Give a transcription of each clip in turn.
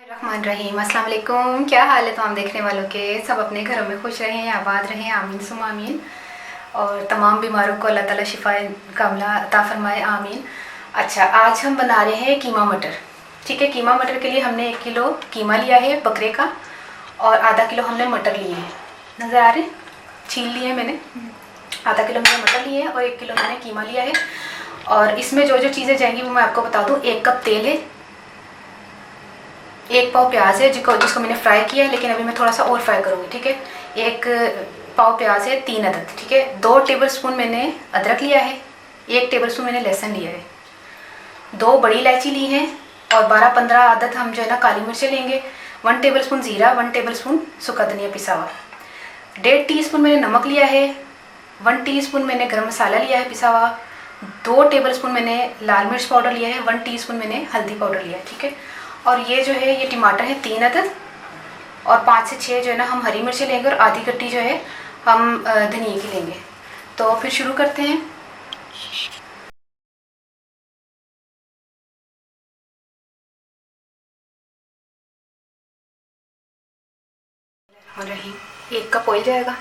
रहमान रहीम। अस्सलाम वालेकुम। क्या हाल है तमाम देखने वालों के? सब अपने घरों में खुश रहें, आबाद रहें, आमीन सुम आमीन। और तमाम बीमारों को अल्लाह ताला शिफाए कामला अता फरमाए, आमीन। अच्छा, आज हम बना रहे हैं कीमा मटर। ठीक है, कीमा मटर के लिए हमने 1 किलो कीमा लिया है बकरे का और आधा किलो हमने मटर लिए हैं। नज़र आ रहे हैं? छील लिए हैं मैंने। आधा किलो मैंने मटर लिए हैं और 1 किलो मैंने कीमा लिया है। और इसमें जो जो चीज़ें जाएंगी वो मैं आपको बता दूँ। 1 कप तेल है, 1 पाव प्याज है जिसको मैंने फ्राई किया है, लेकिन अभी मैं थोड़ा सा और फ्राई करूँगी। ठीक है, 1 पाव प्याज है, 3 अदद। ठीक है, 2 टेबलस्पून मैंने अदरक लिया है, 1 टेबलस्पून मैंने लहसुन लिया है, 2 बड़ी इलायची ली है और 12-15 अदद हम जो है ना काली मिर्चें लेंगे। 1 टेबलस्पून ज़ीरा, 1 टेबलस्पून सूखा धनिया पिसा हुआ, 1.5 टीस्पून मैंने नमक लिया है, 1 टीस्पून मैंने गरम मसाला लिया है पिसा हुआ, 2 टेबलस्पून मैंने लाल मिर्च पाउडर लिया है, 1 टीस्पून मैंने हल्दी पाउडर लिया है। ठीक है, और ये जो है ये टमाटर है 3 अदद और 5 से 6 जो है ना हम हरी मिर्ची लेंगे और आधी कट्टी जो है हम धनिया की लेंगे। तो फिर शुरू करते हैं। और 1 कप ऑयल जाएगा,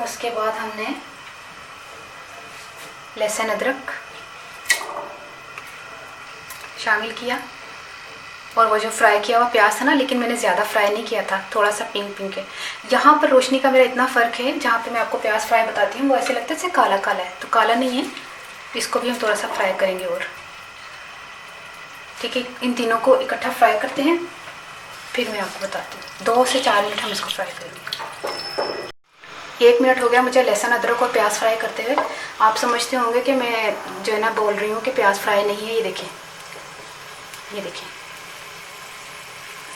उसके बाद हमने लहसुन अदरक शामिल किया और वो जो फ्राई किया हुआ प्याज था ना, लेकिन मैंने ज़्यादा फ्राई नहीं किया था, थोड़ा सा पिंक पिंक है। यहाँ पर रोशनी का मेरा इतना फ़र्क है, जहाँ पे मैं आपको प्याज फ्राई बताती हूँ वो ऐसे लगता है जैसे काला काला है, तो काला नहीं है। इसको भी हम थोड़ा सा फ्राई करेंगे और ठीक है, इन तीनों को इकट्ठा फ्राई करते हैं, फिर मैं आपको बताती हूँ। 2 से 4 मिनट हम इसको फ्राई करेंगे। 1 मिनट हो गया मुझे लहसुन अदरक और प्याज फ्राई करते हुए। आप समझते होंगे कि मैं जो है ना बोल रही हूँ कि प्याज फ्राई नहीं है। ये देखें, ये देखें,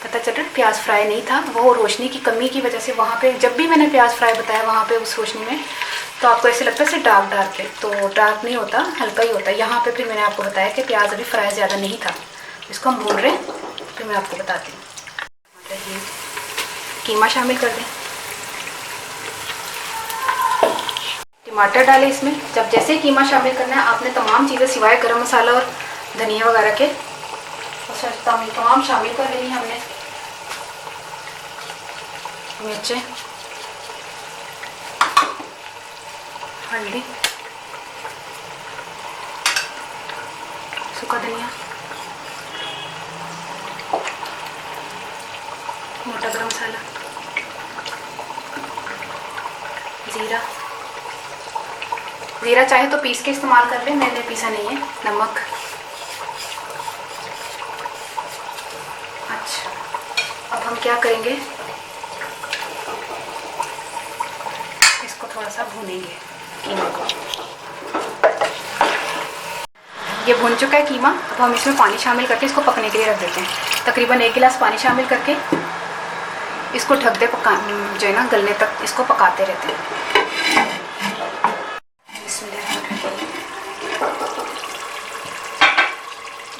पता चल रहा है प्याज फ्राई नहीं था। वो रोशनी की कमी की वजह से वहाँ पे जब भी मैंने प्याज फ्राई बताया वहाँ पे उस रोशनी में, तो आपको ऐसे लगता है जैसे डार्क डार्क है, तो डार्क नहीं होता, हल्का ही होता है। यहाँ पे फिर मैंने आपको बताया कि प्याज अभी फ्राई ज़्यादा नहीं था, इसको हम भून रहे हैं, फिर मैं आपको बताती हूँ। कीमा शामिल कर दें, टमाटर डालें इसमें। जब जैसे ही कीमा शामिल करना है आपने तमाम चीज़ें सिवाय गरम मसाला और धनिया वगैरह के तमाम शामिल कर लेनी है हमने। मिर्चें, हल्दी, सूखा धनिया, मोटा गरम मसाला, ज़ीरा। ज़ीरा चाहे तो पीस के इस्तेमाल कर लें, मैंने पीसा नहीं है। नमक। अच्छा, अब हम क्या करेंगे, इसको थोड़ा सा भूनेंगे कीमा को। ये भुन चुका है कीमा। अब हम इसमें पानी शामिल करके इसको पकने के लिए रख देते हैं। तकरीबन 1 गिलास पानी शामिल करके इसको ढक दे, जो है ना गलने तक इसको पकाते रहते हैं।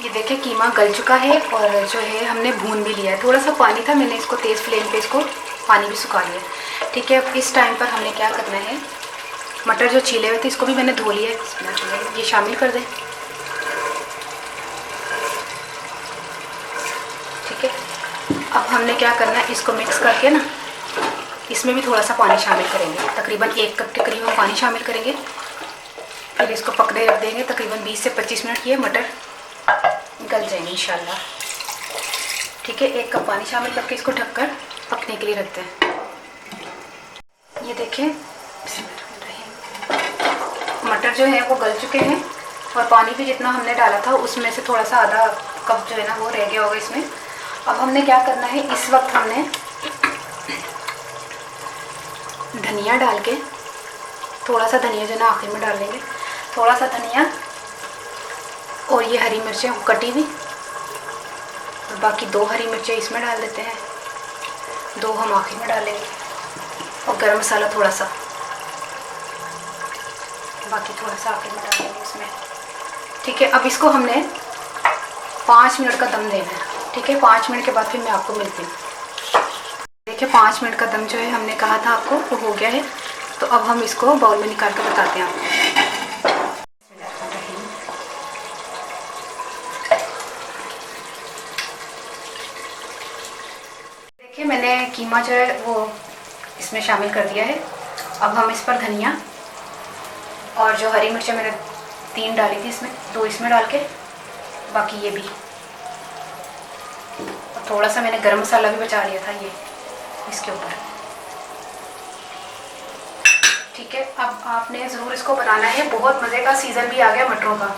ये देखिए कीमा गल चुका है और जो है हमने भून भी लिया है। थोड़ा सा पानी था, मैंने इसको तेज़ फ्लेम पे इसको पानी भी सुखा लिया। ठीक है, अब इस टाइम पर हमने क्या करना है, मटर जो छीले हुए थे इसको भी मैंने धो लिया है, ये शामिल कर दें। ठीक है, अब हमने क्या करना है, इसको मिक्स करके ना इसमें भी थोड़ा सा पानी शामिल करेंगे। तकरीबन 1 कप के करीब हम पानी शामिल करेंगे, फिर इसको पकने रख देंगे। तकरीबन 20 से 25 मिनट ये मटर गल जाएंगे इंशाल्लाह। ठीक है, 1 कप पानी शामिल करके इसको ढककर पकने के लिए रखते हैं। ये देखें, मटर जो है वो गल चुके हैं और पानी भी जितना हमने डाला था उसमें से थोड़ा सा आधा कप जो है ना वो रह गया होगा इसमें। अब हमने क्या करना है, इस वक्त हमने धनिया डाल के, थोड़ा सा धनिया जो है ना आखिर में डाल देंगे, थोड़ा सा धनिया और ये हरी मिर्चें कटी हुई, और बाकी 2 हरी मिर्चें इसमें डाल देते हैं, 2 हम आखिर में डालेंगे, और गरम मसाला थोड़ा सा, बाकी थोड़ा सा आखिर में डालेंगे इसमें। ठीक है, अब इसको हमने 5 मिनट का दम देना है। ठीक है, 5 मिनट के बाद फिर मैं आपको मिलती हूँ। देखिए 5 मिनट का दम जो है हमने कहा था आपको वो हो गया है। तो अब हम इसको बाउल में निकाल कर बताते हैं आपको। मैंने कीमा जो है वो इसमें शामिल कर दिया है। अब हम इस पर धनिया और जो हरी मिर्चें मैंने 3 डाली थी इसमें, 2 इसमें डाल के, बाकी ये भी, और थोड़ा सा मैंने गरम मसाला भी बचा लिया था ये इसके ऊपर। ठीक है, अब आपने ज़रूर इसको बनाना है। बहुत मज़े का सीज़न भी आ गया मटरों का।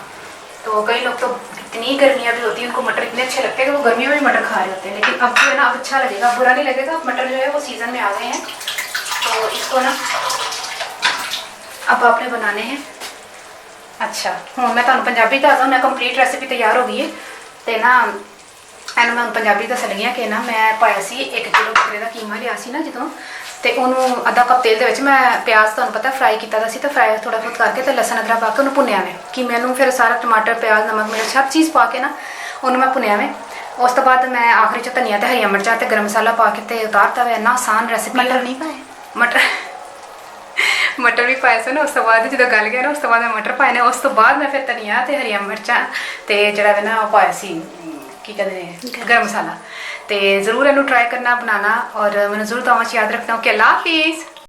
तो कई लोग तो इतनी गर्मियाँ भी होती हैं, उनको मटर इतने अच्छे लगते हैं कि वो गर्मियों में भी मटर खा रहे होते हैं, लेकिन अब जो है ना, अब अच्छा लगेगा, बुरा नहीं लगेगा। मटर जो है वो सीज़न में आ गए हैं, तो इसको ना अब आपने बनाने हैं। अच्छा हूँ मैं तुहानू पंजाबी दसदा, मैं कंप्लीट रेसिपी तैयार हो गई है। तो ना एनू मैं पंजाबी दस लगी हाँ कि ना मैं पाया सी 1 किलो बकरे का कीमा लिया सी ना जो, तो उन्होंने आधा कप तेल के मैं प्याज तुहानू पता फ्राई किया सी, तो फ्राई थोड़ा बहुत करके तो लसन अदरक पा के उन्होंने भुनिया में कीमे नू, फिर सारा टमाटर प्याज नमक मिर्च सब चीज़ पा के ना उन्होंने मैं भुनिया में। उस तो बाद मैं आखिरी च धनिया तो हरिया मिर्चा तो गर्म मसाला पा के तो उतारता हुआ। इन्ना आसान रेसिपी। मटर नहीं पाए? मटर भी पाए सन। उस तो बाद जो गल गया ना, उस तो बाद मैं मटर पाए ने। उस तो बाद मैं फिर धनिया तो हरिया मिर्चा तो जरा वे ना पाया सी की कहते हैं गर्म मसाला। तो जरूर इनू ट्राई करना बनाना, और मैंने जरूर दुआवां च याद रखना। ओके, अल्लाह हाफिज़।